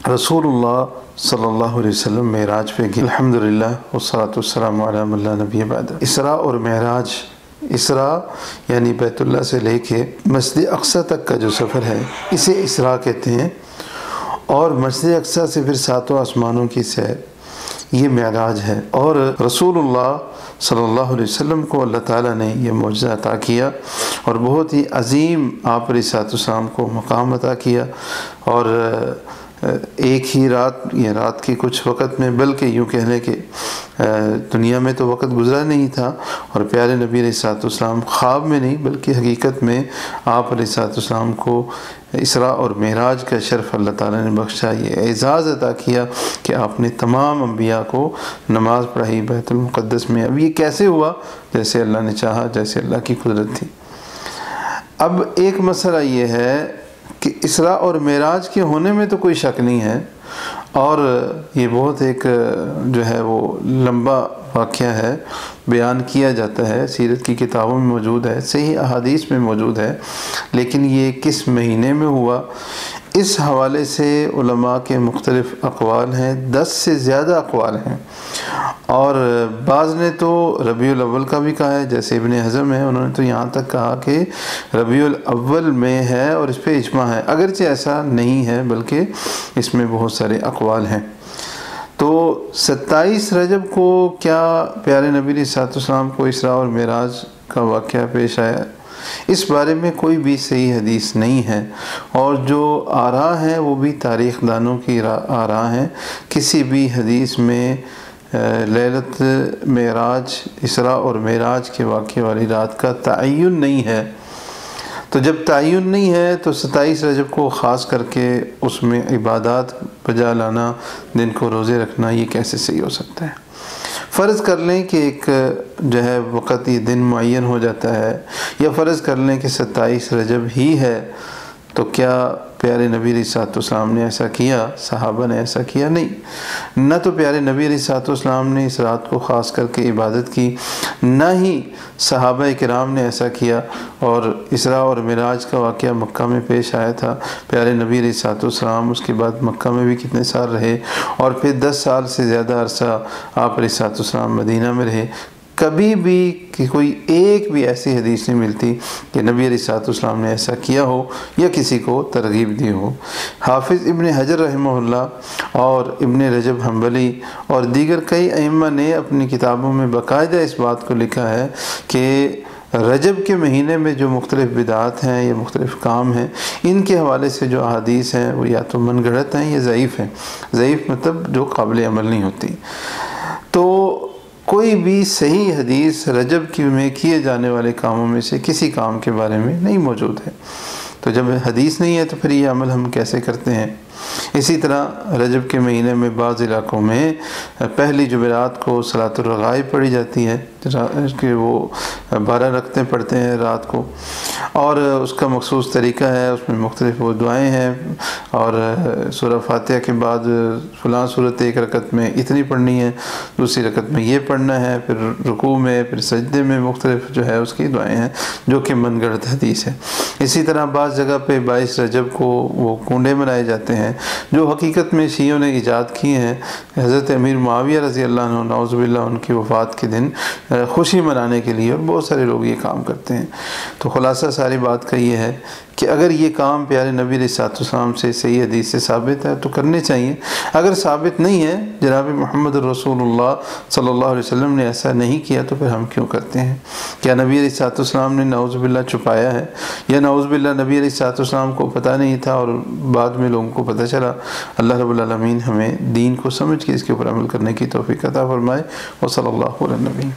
رسول اللہ صلی اللہ علیہ وسلم معراج پہ گئے۔ الحمدللہ والصلاۃ والسلام علی من لا نبی بعد۔ اسراء اور معراج، اسراء یعنی بیت اللہ سے لے کے مسجد اقصی تک کا جو سفر ہے اسے اسراء کہتے ہیں، اور مسجد اقصی سے پھر ساتوں آسمانوں کی سیر، یہ معراج ہے۔ اور رسول اللہ صلی اللہ علیہ وسلم کو اللہ تعالیٰ نے یہ معجزہ عطا کیا اور بہت ہی عظیم آپ علیہ الصلوۃ والسلام کو مقام عطا کیا، اور ایک ہی رات، یہ رات کے کچھ وقت میں، بلکہ یوں کہہ لیں کہ دنیا میں تو وقت گزرا نہیں تھا، اور پیارے نبی علیہ الصلوۃ والسلام خواب میں نہیں بلکہ حقیقت میں آپ علیہ الصلوۃ والسلام کو اسراء اور معراج کا شرف اللہ تعالیٰ نے بخشا، یہ اعزاز عطا کیا کہ آپ نے تمام انبیاء کو نماز پڑھائی بیت المقدس میں۔ اب یہ کیسے ہوا؟ جیسے اللہ نے چاہا، جیسے اللہ کی قدرت تھی۔ اب ایک مسئلہ یہ ہے کہ اسراء اور معراج کے ہونے میں تو کوئی شک نہیں ہے، اور یہ بہت ایک جو ہے وہ لمبا واقعہ ہے، بیان کیا جاتا ہے، سیرت کی کتابوں میں موجود ہے، صحیح احادیث میں موجود ہے، لیکن یہ کس مہینے میں ہوا اس حوالے سے علماء کے مختلف اقوال ہیں، 10 سے زیادہ اقوال ہیں، اور بعض نے تو ربیع الاول کا بھی کہا ہے، جیسے ابن حزم ہے، انہوں نے تو یہاں تک کہا کہ ربیع الاول میں ہے اور اس پہ اجماع ہے، اگرچہ ایسا نہیں ہے بلکہ اس میں بہت سارے اقوال ہیں۔ تو 27 رجب کو کیا پیارے نبی علیہ الصلوۃ والسلام کو اسراء اور معراج کا واقعہ پیش آیا؟ اس بارے میں کوئی بھی صحیح حدیث نہیں ہے، اور جو آراء ہیں وہ بھی تاریخ دانوں کی آراء ہیں، کسی بھی حدیث میں لیلۃ معراج، اسراء اور معراج کے واقعے والی رات کا تعین نہیں ہے۔ تو جب تعین نہیں ہے تو 27 رجب کو خاص کر کے اس میں عبادات بجا لانا، دن کو روزے رکھنا، یہ کیسے صحیح ہو سکتا ہے؟ فرض کر لیں کہ ایک جو ہے وقت یہ دن معین ہو جاتا ہے، یا فرض کر لیں کہ 27 رجب ہی ہے، تو کیا پیارے نبی علیہ الصلوۃ والسلام نے ایسا کیا؟ صحابہ نے ایسا کیا؟ نہیں، نہ تو پیارے نبی علیہ الصلوۃ والسلام نے اس رات کو خاص کر کے عبادت کی، نہ ہی صحابہ کرام نے ایسا کیا، اور اسراء اور معراج کا واقعہ مکہ میں پیش آیا تھا، پیارے نبی علیہ الصلوۃ والسلام اس کے بعد مکہ میں بھی کتنے سال رہے، اور پھر 10 سال سے زیادہ عرصہ آپ علیہ الصلوۃ والسلام مدینہ میں رہے۔ کبھی بھی کہ کوئی ایک بھی ایسی حدیث نہیں ملتی کہ نبی علیہ الصلوۃ والسلام نے ایسا کیا ہو یا کسی کو ترغیب دی ہو۔ حافظ ابن حجر رحمہ اللہ اور ابن رجب حنبلی اور دیگر کئی ائمہ نے اپنی کتابوں میں باقاعدہ اس بات کو لکھا ہے کہ رجب کے مہینے میں جو مختلف بدعات ہیں یا مختلف کام ہیں، ان کے حوالے سے جو احادیث ہیں وہ یا تو من گھڑت ہیں یا ضعیف ہیں۔ ضعیف مطلب جو قابل عمل نہیں ہوتی۔ تو کوئی بھی صحیح حدیث رجب میں کیے جانے والے کاموں میں سے کسی کام کے بارے میں نہیں موجود ہے۔ تو جب حدیث نہیں ہے تو پھر یہ عمل ہم کیسے کرتے ہیں؟ اسی طرح رجب کے مہینے میں بعض علاقوں میں پہلی جمعرات کو صلاۃ الرغائب پڑھی جاتی ہے، کہ وہ 12 رکعتیں پڑھتے ہیں رات کو، اور اس کا مخصوص طریقہ ہے، اس میں مختلف وہ دعائیں ہیں، اور سورہ فاتحہ کے بعد فلاں صورت ایک رکعت میں اتنی پڑھنی ہے، دوسری رکعت میں یہ پڑھنا ہے، پھر رکوع میں، پھر سجدے میں مختلف جو ہے اس کی دعائیں ہیں، جو کہ من گھڑت حدیث ہے۔ اسی طرح بعض جگہ پہ 22 رجب کو وہ کنڈے منائے جاتے ہیں، جو حقیقت میں شیعوں نے ایجاد کیے ہیں۔ حضرت امیر معاویہ رضی اللہ عنہ نعوذ باللہ ان کی وفات کے دن خوشی منانے کے لیے، اور بہت سارے لوگ یہ کام کرتے ہیں۔ تو خلاصہ ساری بات کا یہ ہے کہ اگر یہ کام پیارے نبی علیہ الصلوۃ والسلام سے صحیح حدیث سے ثابت ہے تو کرنے چاہیے، اگر ثابت نہیں ہے، جناب محمد رسول اللہ صلی اللہ علیہ وسلم نے ایسا نہیں کیا، تو پھر ہم کیوں کرتے ہیں؟ کیا نبی علیہ الصلوۃ والسلام نے نعوذ باللہ چھپایا ہے، یا نعوذ باللہ نبی علیہ الصلوۃ والسلام کو پتہ نہیں تھا اور بعد میں لوگوں کو پتہ چلا؟ اللہ رب العالمین ہمیں دین کو سمجھ کے اس کے اوپر عمل کرنے کی توفیق عطا فرمائے، وصلی اللہ علی النبی۔